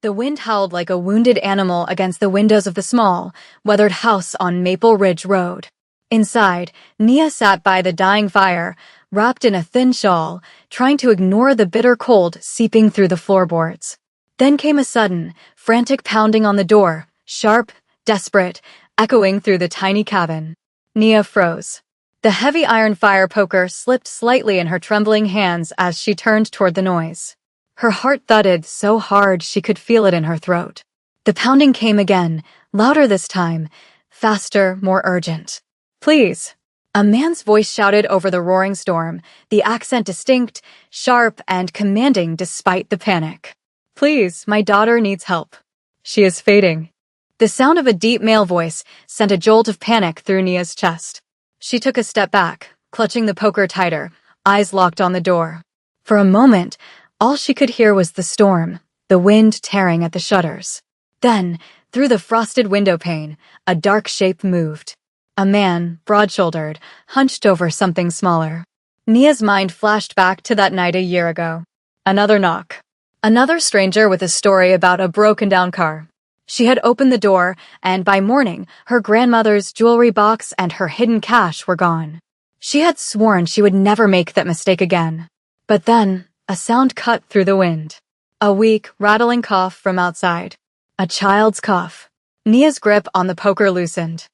The wind howled like a wounded animal against the windows of the small, weathered house on Maple Ridge Road. Inside, Nia sat by the dying fire, wrapped in a thin shawl, trying to ignore the bitter cold seeping through the floorboards. Then came a sudden, frantic pounding on the door, sharp, desperate, echoing through the tiny cabin. Nia froze. The heavy iron fire poker slipped slightly in her trembling hands as she turned toward the noise. Her heart thudded so hard she could feel it in her throat. The pounding came again, louder this time, faster, more urgent. "Please." A man's voice shouted over the roaring storm, the accent distinct, sharp, and commanding despite the panic. "Please, my daughter needs help. She is fading." The sound of a deep male voice sent a jolt of panic through Nia's chest. She took a step back, clutching the poker tighter, eyes locked on the door. For a moment, all she could hear was the storm, the wind tearing at the shutters. Then, through the frosted window pane, a dark shape moved. A man, broad-shouldered, hunched over something smaller. Nia's mind flashed back to that night a year ago. Another knock. Another stranger with a story about a broken-down car. She had opened the door, and by morning, her grandmother's jewelry box and her hidden cash were gone. She had sworn she would never make that mistake again. But then, a sound cut through the wind. A weak, rattling cough from outside. A child's cough. Nia's grip on the poker loosened.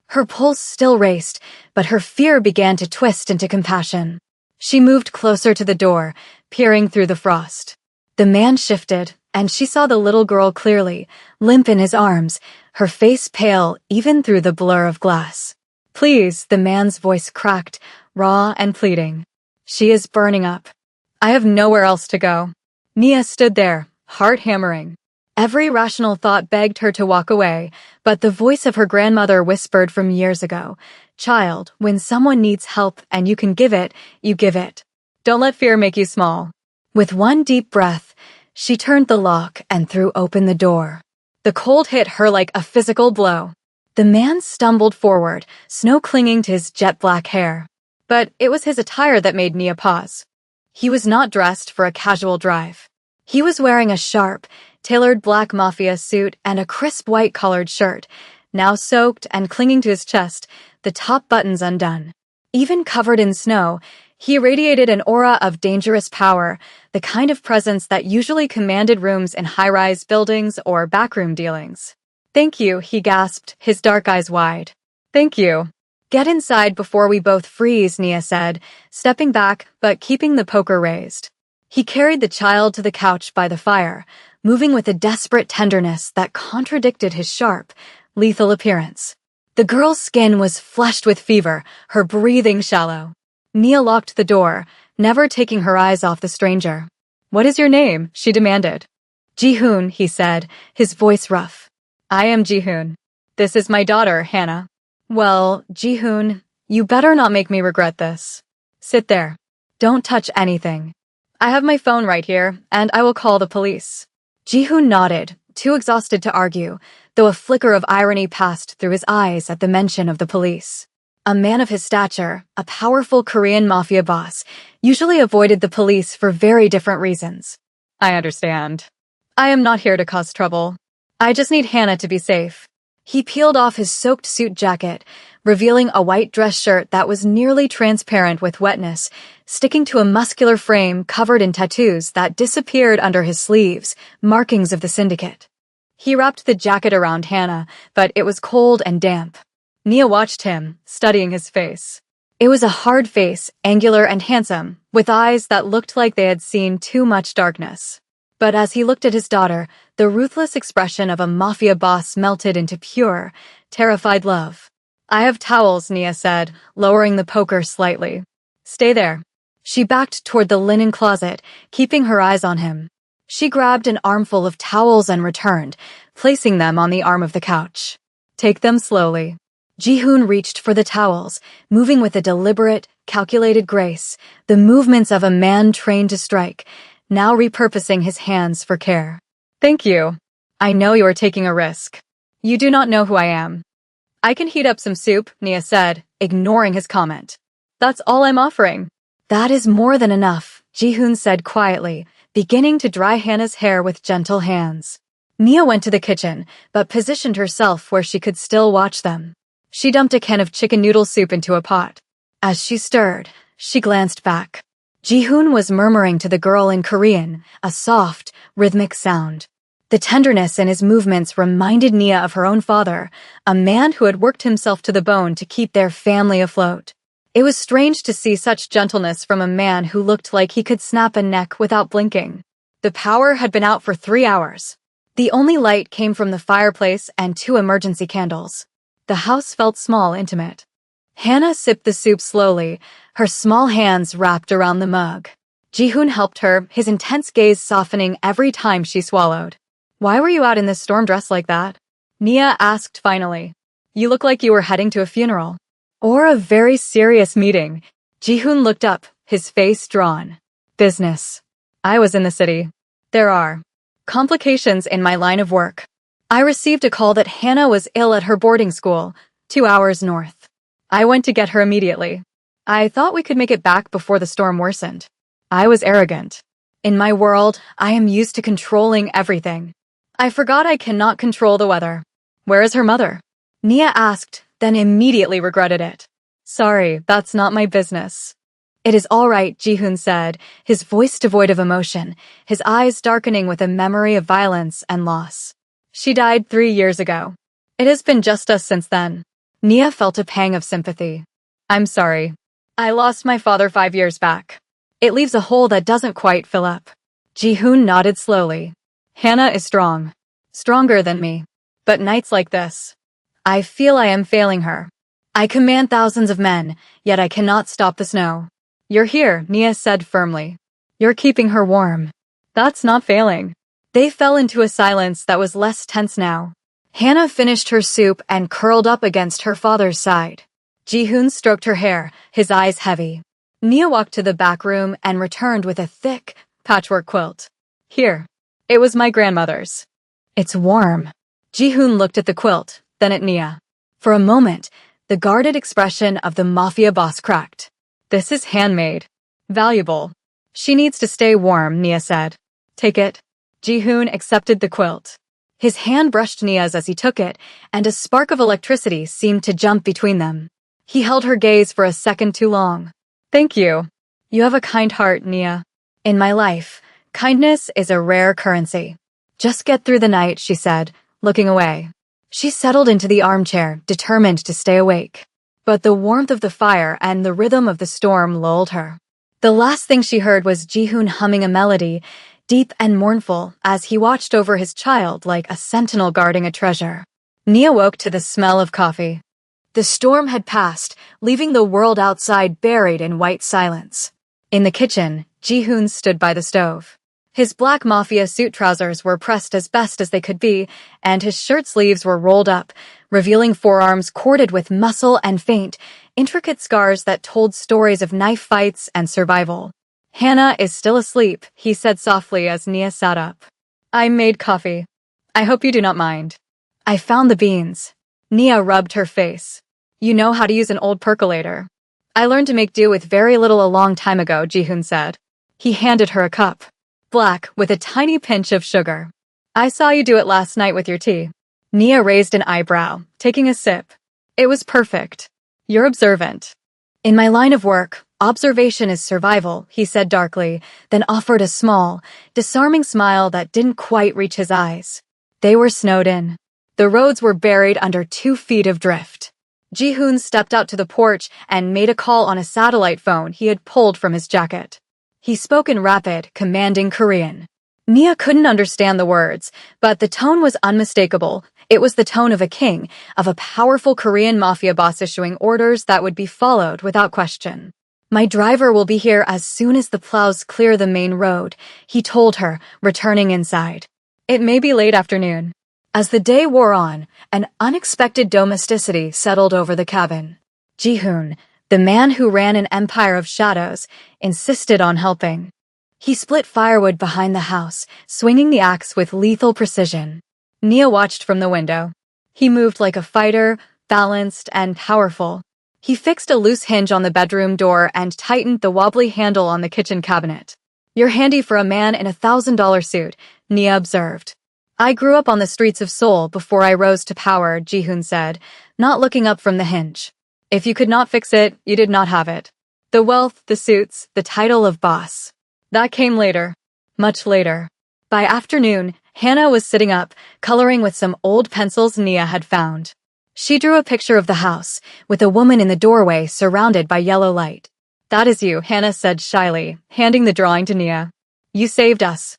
Her pulse still raced, but her fear began to twist into compassion. She moved closer to the door, peering through the frost. The man shifted, and she saw the little girl clearly, limp in his arms, her face pale even through the blur of glass. "Please," the man's voice cracked, raw and pleading. "She is burning up. I have nowhere else to go." Nia stood there, heart hammering. Every rational thought begged her to walk away, but the voice of her grandmother whispered from years ago, "Child, when someone needs help and you can give it, you give it. Don't let fear make you small." With one deep breath, she turned the lock and threw open the door. The cold hit her like a physical blow. The man stumbled forward, snow clinging to his jet-black hair. But it was his attire that made Nia pause. He was not dressed for a casual drive. He was wearing a sharp, tailored black mafia suit and a crisp white-collared shirt, now soaked and clinging to his chest, the top buttons undone. Even covered in snow, he radiated an aura of dangerous power, the kind of presence that usually commanded rooms in high-rise buildings or backroom dealings. "Thank you," he gasped, his dark eyes wide. "Thank you." "Get inside before we both freeze," Nia said, stepping back but keeping the poker raised. He carried the child to the couch by the fire, moving with a desperate tenderness that contradicted his sharp, lethal appearance. The girl's skin was flushed with fever, her breathing shallow. Nia locked the door, never taking her eyes off the stranger. "What is your name?" she demanded. "Ji-hoon," he said, his voice rough. "I am Ji-hoon. This is my daughter, Hannah." "Well, Ji-hoon, you better not make me regret this. Sit there. Don't touch anything. I have my phone right here, and I will call the police." Ji-hoon nodded, too exhausted to argue, though a flicker of irony passed through his eyes at the mention of the police. A man of his stature, a powerful Korean mafia boss, usually avoided the police for very different reasons. "I understand. I am not here to cause trouble. I just need Hannah to be safe." He peeled off his soaked suit jacket, revealing a white dress shirt that was nearly transparent with wetness, sticking to a muscular frame covered in tattoos that disappeared under his sleeves, markings of the syndicate. He wrapped the jacket around Hannah, but it was cold and damp. Nia watched him, studying his face. It was a hard face, angular and handsome, with eyes that looked like they had seen too much darkness. But as he looked at his daughter, the ruthless expression of a mafia boss melted into pure, terrified love. "I have towels," Nia said, lowering the poker slightly. "Stay there." She backed toward the linen closet, keeping her eyes on him. She grabbed an armful of towels and returned, placing them on the arm of the couch. "Take them slowly." Ji-hoon reached for the towels, moving with a deliberate, calculated grace, the movements of a man trained to strike, now repurposing his hands for care. "Thank you. I know you are taking a risk. You do not know who I am." "I can heat up some soup," Nia said, ignoring his comment. "That's all I'm offering." "That is more than enough," Ji-hoon said quietly, beginning to dry Hannah's hair with gentle hands. Nia went to the kitchen, but positioned herself where she could still watch them. She dumped a can of chicken noodle soup into a pot. As she stirred, she glanced back. Ji-hoon was murmuring to the girl in Korean, a soft, rhythmic sound. The tenderness in his movements reminded Nia of her own father, a man who had worked himself to the bone to keep their family afloat. It was strange to see such gentleness from a man who looked like he could snap a neck without blinking. The power had been out for 3 hours. The only light came from the fireplace and 2 emergency candles. The house felt small, intimate. Hannah sipped the soup slowly, her small hands wrapped around the mug. Ji-hoon helped her, his intense gaze softening every time she swallowed. "Why were you out in this storm dressed like that?" Nia asked finally. "You look like you were heading to a funeral. Or a very serious meeting." Ji-hoon looked up, his face drawn. "Business. I was in the city. There are complications in my line of work. I received a call that Hannah was ill at her boarding school, 2 hours north. I went to get her immediately. I thought we could make it back before the storm worsened. I was arrogant. In my world, I am used to controlling everything. I forgot I cannot control the weather. Where is her mother?" Nia asked, then immediately regretted it. "Sorry, that's not my business." "It is all right," Ji-hoon said, his voice devoid of emotion, his eyes darkening with a memory of violence and loss. "She died 3 years ago. It has been just us since then." Nia felt a pang of sympathy. "I'm sorry. I lost my father 5 years back. It leaves a hole that doesn't quite fill up." Ji-hoon nodded slowly. "Hannah is strong. Stronger than me. But nights like this, I feel I am failing her. I command thousands of men, yet I cannot stop the snow." "You're here," Nia said firmly. "You're keeping her warm. That's not failing." They fell into a silence that was less tense now. Hannah finished her soup and curled up against her father's side. Ji-hoon stroked her hair, his eyes heavy. Nia walked to the back room and returned with a thick, patchwork quilt. "Here. It was my grandmother's. It's warm." Ji-hoon looked at the quilt, then at Nia. For a moment, the guarded expression of the Mafia Boss cracked. "This is handmade. Valuable. She needs to stay warm," Nia said. "Take it." Ji-hoon accepted the quilt. His hand brushed Nia's as he took it, and a spark of electricity seemed to jump between them. He held her gaze for a second too long. "Thank you. You have a kind heart, Nia. In my life, kindness is a rare currency." "Just get through the night," she said, looking away. She settled into the armchair, determined to stay awake. But the warmth of the fire and the rhythm of the storm lulled her. The last thing she heard was Ji-hoon humming a melody, deep and mournful, as he watched over his child like a sentinel guarding a treasure. Nia woke to the smell of coffee. The storm had passed, leaving the world outside buried in white silence. In the kitchen, Ji-hoon stood by the stove. His black mafia suit trousers were pressed as best as they could be, and his shirt sleeves were rolled up, revealing forearms corded with muscle and faint, intricate scars that told stories of knife fights and survival. "Hannah is still asleep," he said softly as Nia sat up. "I made coffee. I hope you do not mind." "I found the beans." Nia rubbed her face. "You know how to use an old percolator." "I learned to make do with very little a long time ago," Ji-hoon said. He handed her a cup. Black, with a tiny pinch of sugar. "I saw you do it last night with your tea." Nia raised an eyebrow, taking a sip. "It was perfect. You're observant." "In my line of work, observation is survival," he said darkly, then offered a small, disarming smile that didn't quite reach his eyes. They were snowed in. The roads were buried under 2 feet of drift. Ji-hoon stepped out to the porch and made a call on a satellite phone he had pulled from his jacket. He spoke in rapid, commanding Korean. Nia couldn't understand the words, but the tone was unmistakable. It was the tone of a king, of a powerful Korean mafia boss issuing orders that would be followed without question. "My driver will be here as soon as the plows clear the main road," he told her, returning inside. "It may be late afternoon." As the day wore on, an unexpected domesticity settled over the cabin. Ji-hoon, the man who ran an empire of shadows, insisted on helping. He split firewood behind the house, swinging the axe with lethal precision. Nia watched from the window. He moved like a fighter, balanced and powerful. He fixed a loose hinge on the bedroom door and tightened the wobbly handle on the kitchen cabinet. "You're handy for a man in a $1,000 suit," Nia observed. I grew up on the streets of Seoul before I rose to power, Ji-hoon said, not looking up from the hinge. If you could not fix it, you did not have it. The wealth, the suits, the title of boss. That came later. Much later. By afternoon, Hannah was sitting up, coloring with some old pencils Nia had found. She drew a picture of the house, with a woman in the doorway surrounded by yellow light. That is you, Hannah said shyly, handing the drawing to Nia. You saved us.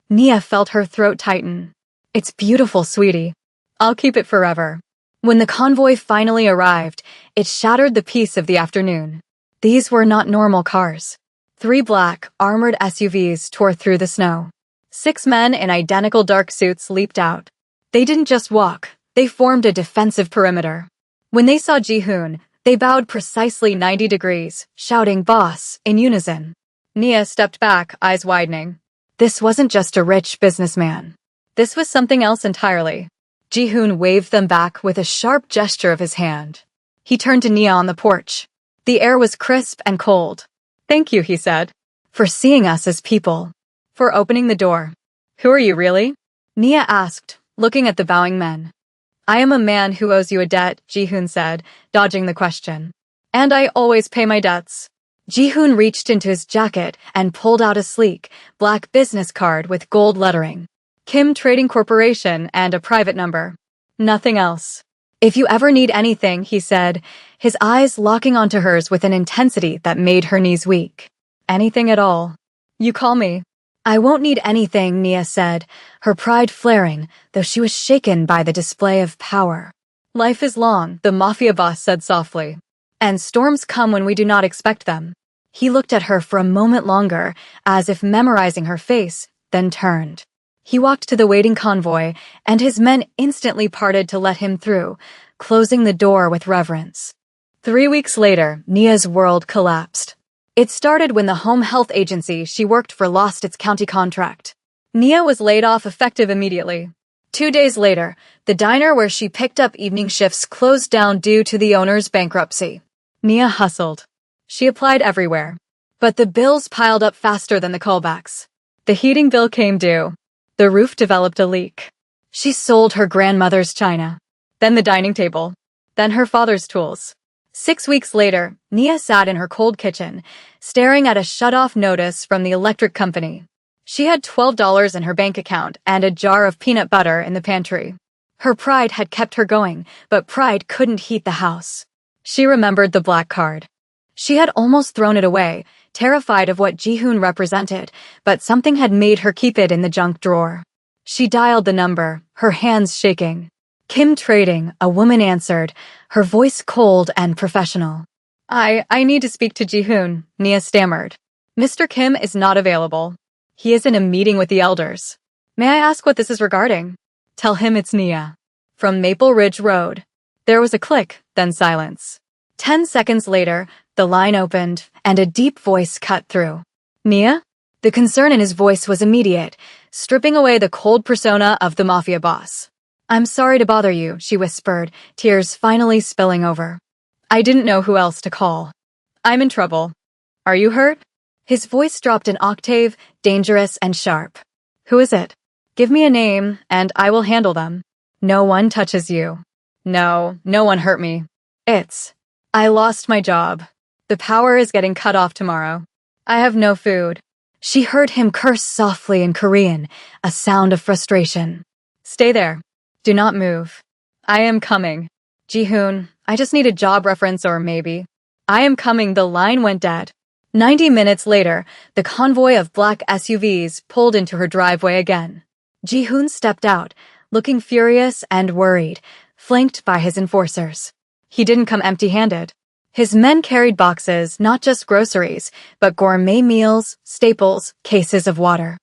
Nia felt her throat tighten. It's beautiful, sweetie. I'll keep it forever. When the convoy finally arrived, it shattered the peace of the afternoon. These were not normal cars. 3 black, armored SUVs tore through the snow. 6 men in identical dark suits leaped out. They didn't just walk, they formed a defensive perimeter. When they saw Ji-hoon, they bowed precisely 90 degrees, shouting "Boss" in unison. Nia stepped back, eyes widening. This wasn't just a rich businessman. This was something else entirely. Ji-hoon waved them back with a sharp gesture of his hand. He turned to Nia on the porch. The air was crisp and cold. Thank you, he said, for seeing us as people. For opening the door. Who are you, really? Nia asked, looking at the bowing men. I am a man who owes you a debt, Ji-hoon said, dodging the question. And I always pay my debts. Ji-hoon reached into his jacket and pulled out a sleek, black business card with gold lettering. Kim Trading Corporation and a private number. Nothing else. If you ever need anything, he said, his eyes locking onto hers with an intensity that made her knees weak. Anything at all. You call me. I won't need anything, Nia said, her pride flaring, though she was shaken by the display of power. Life is long, the Mafia Bos said softly. And storms come when we do not expect them. He looked at her for a moment longer, as if memorizing her face, then turned. He walked to the waiting convoy, and his men instantly parted to let him through, closing the door with reverence. 3 weeks later, Nia's world collapsed. It started when the home health agency she worked for lost its county contract. Nia was laid off effective immediately. 2 days later, the diner where she picked up evening shifts closed down due to the owner's bankruptcy. Nia hustled. She applied everywhere. But the bills piled up faster than the callbacks. The heating bill came due. The roof developed a leak. She sold her grandmother's china. Then the dining table. Then her father's tools. 6 weeks later, Nia sat in her cold kitchen, staring at a shut-off notice from the electric company. She had $12 in her bank account and a jar of peanut butter in the pantry. Her pride had kept her going, but pride couldn't heat the house. She remembered the black card. She had almost thrown it away, terrified of what Ji-hoon represented, but something had made her keep it in the junk drawer. She dialed the number, her hands shaking. Kim Trading, a woman answered, her voice cold and professional. I need to speak to Ji-hoon, Nia stammered. Mr. Kim is not available. He is in a meeting with the elders. May I ask what this is regarding? Tell him it's Nia. From Maple Ridge Road. There was a click, then silence. 10 seconds later, the line opened, and a deep voice cut through. Nia? The concern in his voice was immediate, stripping away the cold persona of the Mafia Boss. I'm sorry to bother you, she whispered, tears finally spilling over. I didn't know who else to call. I'm in trouble. Are you hurt? His voice dropped an octave, dangerous and sharp. Who is it? Give me a name, and I will handle them. No one touches you. No one hurt me. I lost my job. The power is getting cut off tomorrow. I have no food. She heard him curse softly in Korean, a sound of frustration. Stay there. Do not move. I am coming. Ji-hoon, I just need a job reference or maybe. I am coming. The line went dead. 90 minutes later, the convoy of black SUVs pulled into her driveway again. Ji-hoon stepped out, looking furious and worried, flanked by his enforcers. He didn't come empty-handed. His men carried boxes, not just groceries, but gourmet meals, staples, cases of water.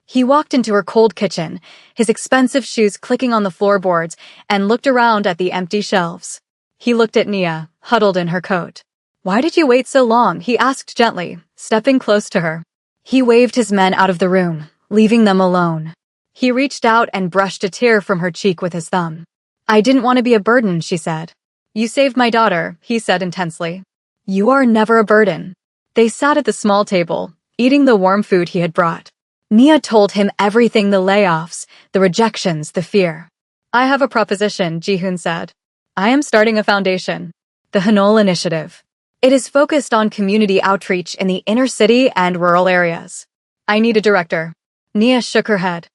He walked into her cold kitchen, his expensive shoes clicking on the floorboards, and looked around at the empty shelves. He looked at Nia, huddled in her coat. Why did you wait so long? He asked gently, stepping close to her. He waved his men out of the room, leaving them alone. He reached out and brushed a tear from her cheek with his thumb. I didn't want to be a burden, she said. You saved my daughter, he said intensely. You are never a burden. They sat at the small table, eating the warm food he had brought. Nia told him everything: the layoffs, the rejections, the fear. I have a proposition, Ji-hoon said. I am starting a foundation. The Hanol Initiative. It is focused on community outreach in the inner city and rural areas. I need a director. Nia shook her head.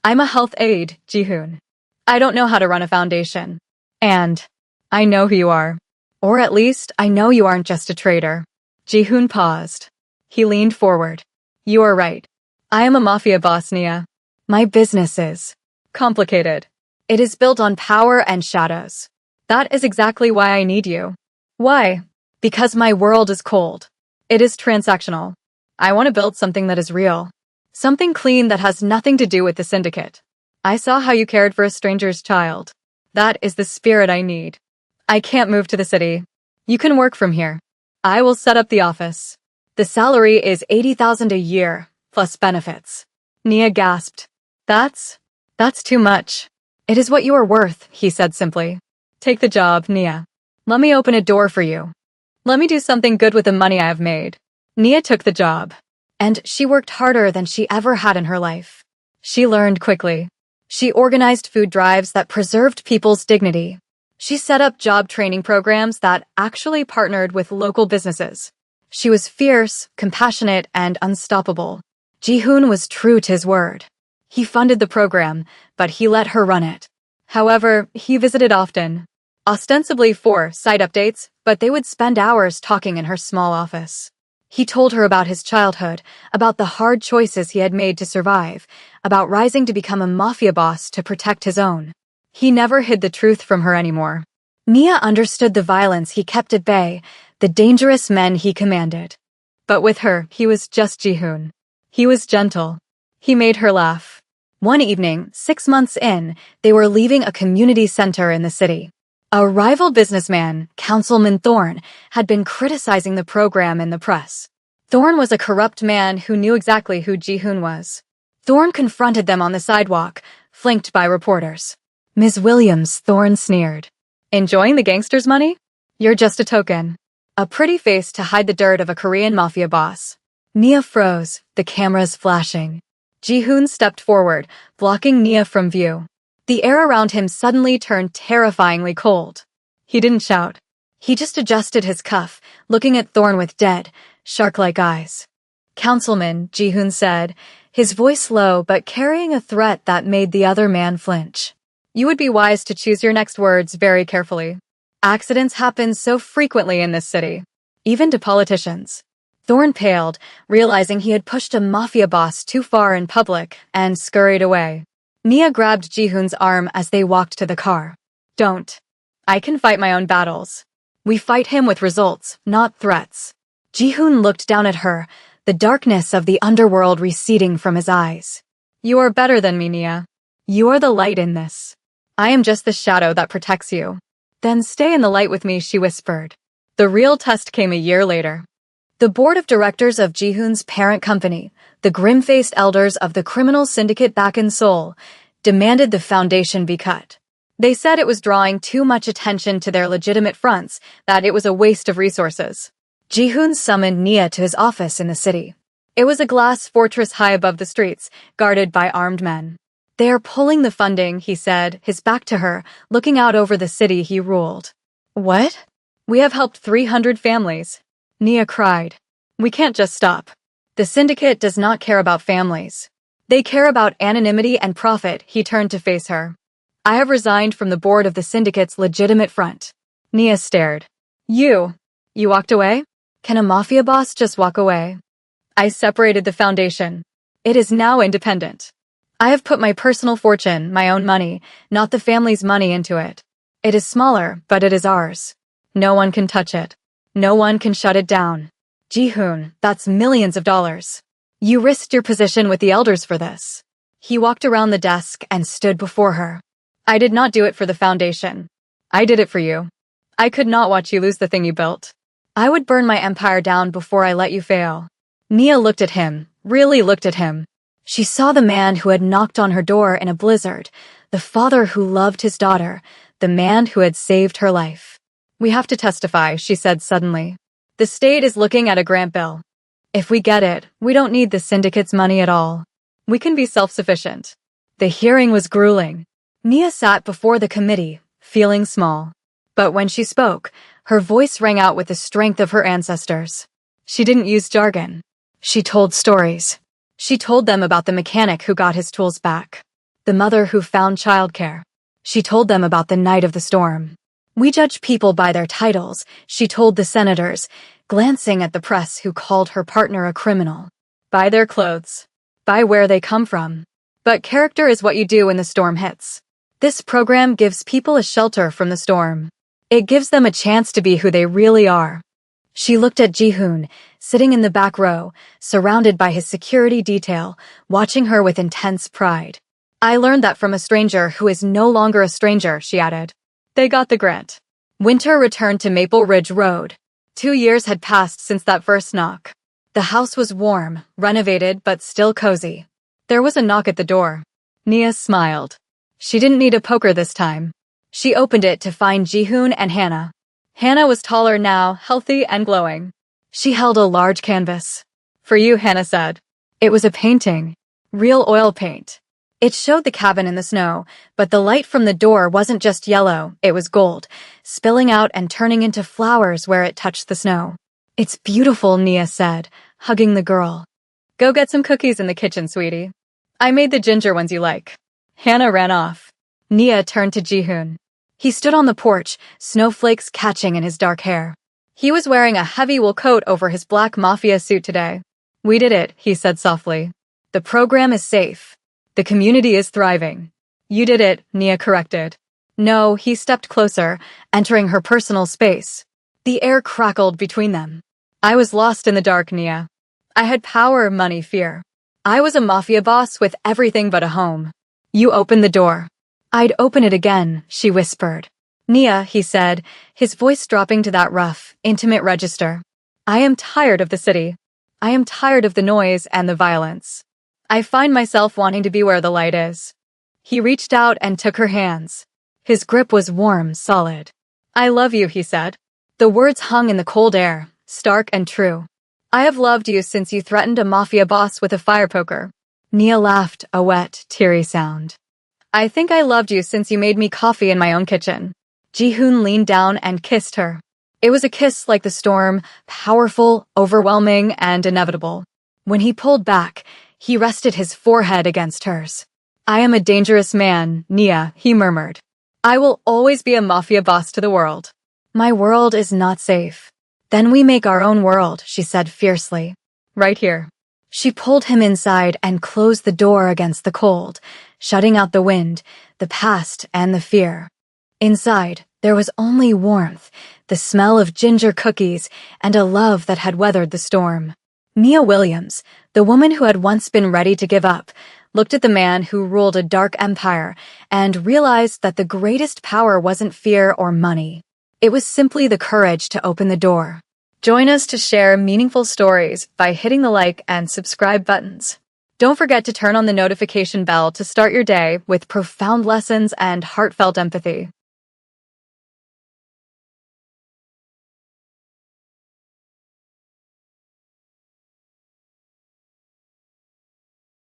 I'm a health aide, Ji-hoon. I don't know how to run a foundation. And I know who you are. Or at least, I know you aren't just a trader. Ji-hoon paused. He leaned forward. You are right. I am a mafia boss, Nia. My business is complicated. It is built on power and shadows. That is exactly why I need you. Why? Because my world is cold. It is transactional. I want to build something that is real. Something clean that has nothing to do with the syndicate. I saw how you cared for a stranger's child. That is the spirit I need. I can't move to the city. You can work from here. I will set up the office. The salary is $80,000 a year, plus benefits. Nia gasped. That's too much. It is what you are worth, he said simply. Take the job, Nia. Let me open a door for you. Let me do something good with the money I have made. Nia took the job. And she worked harder than she ever had in her life. She learned quickly. She organized food drives that preserved people's dignity. She set up job training programs that actually partnered with local businesses. She was fierce, compassionate, and unstoppable. Ji-hoon was true to his word. He funded the program, but he let her run it. However, he visited often. Ostensibly for site updates, but they would spend hours talking in her small office. He told her about his childhood, about the hard choices he had made to survive, about rising to become a mafia boss to protect his own. He never hid the truth from her anymore. Nia understood the violence he kept at bay, the dangerous men he commanded. But with her, he was just Ji-hoon. He was gentle. He made her laugh. One evening, 6 months in, they were leaving a community center in the city. A rival businessman, Councilman Thorne, had been criticizing the program in the press. Thorne was a corrupt man who knew exactly who Ji-hoon was. Thorne confronted them on the sidewalk, flanked by reporters. Ms. Williams, Thorne sneered. Enjoying the gangster's money? You're just a token. A pretty face to hide the dirt of a Korean mafia boss. Nia froze, the cameras flashing. Ji-hoon stepped forward, blocking Nia from view. The air around him suddenly turned terrifyingly cold. He didn't shout. He just adjusted his cuff, looking at Thorne with dead, shark-like eyes. Councilman, Ji-hoon said, his voice low but carrying a threat that made the other man flinch. You would be wise to choose your next words very carefully. Accidents happen so frequently in this city, even to politicians. Thorne paled, realizing he had pushed a mafia boss too far in public, and scurried away. Nia grabbed Ji-hoon's arm as they walked to the car. Don't. I can fight my own battles. We fight him with results, not threats. Ji-hoon looked down at her, the darkness of the underworld receding from his eyes. You are better than me, Nia. You are the light in this. I am just the shadow that protects you. Then stay in the light with me, she whispered. The real test came a year later. The board of directors of Ji-hoon's parent company, the grim-faced elders of the criminal syndicate back in Seoul, demanded the foundation be cut. They said it was drawing too much attention to their legitimate fronts, that it was a waste of resources. Ji-hoon summoned Nia to his office in the city. It was a glass fortress high above the streets, guarded by armed men. They are pulling the funding, he said, his back to her, looking out over the city he ruled. What? We have helped 300 families. Nia cried. We can't just stop. The syndicate does not care about families. They care about anonymity and profit, he turned to face her. I have resigned from the board of the syndicate's legitimate front. Nia stared. You walked away? Can a mafia boss just walk away? I separated the foundation. It is now independent. I have put my personal fortune, my own money, not the family's money into it. It is smaller, but it is ours. No one can touch it. No one can shut it down. Ji-hoon, that's millions of dollars. You risked your position with the elders for this. He walked around the desk and stood before her. I did not do it for the foundation. I did it for you. I could not watch you lose the thing you built. I would burn my empire down before I let you fail. Nia looked at him, really looked at him. She saw the man who had knocked on her door in a blizzard, the father who loved his daughter, the man who had saved her life. We have to testify, she said suddenly. The state is looking at a grant bill. If we get it, we don't need the syndicate's money at all. We can be self-sufficient. The hearing was grueling. Nia sat before the committee, feeling small. But when she spoke, her voice rang out with the strength of her ancestors. She didn't use jargon. She told stories. She told them about the mechanic who got his tools back, the mother who found childcare. She told them about the night of the storm. We judge people by their titles, she told the senators, glancing at the press who called her partner a criminal. By their clothes. By where they come from. But character is what you do when the storm hits. This program gives people a shelter from the storm. It gives them a chance to be who they really are. She looked at Ji-hoon, sitting in the back row, surrounded by his security detail, watching her with intense pride. I learned that from a stranger who is no longer a stranger, she added. They got the grant. Winter returned to Maple Ridge Road. 2 years had passed since that first knock. The house was warm, renovated, but still cozy. There was a knock at the door. Nia smiled. She didn't need a poker this time. She opened it to find Ji-hoon and Hannah. Hannah was taller now, healthy and glowing. She held a large canvas. For you, Hannah said. It was a painting. Real oil paint. It showed the cabin in the snow, but the light from the door wasn't just yellow, it was gold, spilling out and turning into flowers where it touched the snow. It's beautiful, Nia said, hugging the girl. Go get some cookies in the kitchen, sweetie. I made the ginger ones you like. Hannah ran off. Nia turned to Ji-hoon. He stood on the porch, snowflakes catching in his dark hair. He was wearing a heavy wool coat over his black mafia suit today. We did it, he said softly. The program is safe. The community is thriving. You did it, Nia corrected. No, he stepped closer, entering her personal space. The air crackled between them. I was lost in the dark, Nia. I had power, money, fear. I was a mafia boss with everything but a home. You opened the door. I'd open it again, she whispered. Nia, he said, his voice dropping to that rough, intimate register. I am tired of the city. I am tired of the noise and the violence. I find myself wanting to be where the light is. He reached out and took her hands. His grip was warm, solid. I love you, he said. The words hung in the cold air, stark and true. I have loved you since you threatened a mafia boss with a fire poker. Nia laughed, a wet, teary sound. I think I loved you since you made me coffee in my own kitchen. Ji-hoon leaned down and kissed her. It was a kiss like the storm, powerful, overwhelming, and inevitable. When he pulled back, he rested his forehead against hers. I am a dangerous man, Nia, he murmured. I will always be a mafia boss to the world. My world is not safe. Then we make our own world, she said fiercely. Right here. She pulled him inside and closed the door against the cold, shutting out the wind, the past, and the fear. Inside, there was only warmth, the smell of ginger cookies, and a love that had weathered the storm. Nia Williams, the woman who had once been ready to give up, looked at the man who ruled a dark empire and realized that the greatest power wasn't fear or money. It was simply the courage to open the door. Join us to share meaningful stories by hitting the like and subscribe buttons. Don't forget to turn on the notification bell to start your day with profound lessons and heartfelt empathy.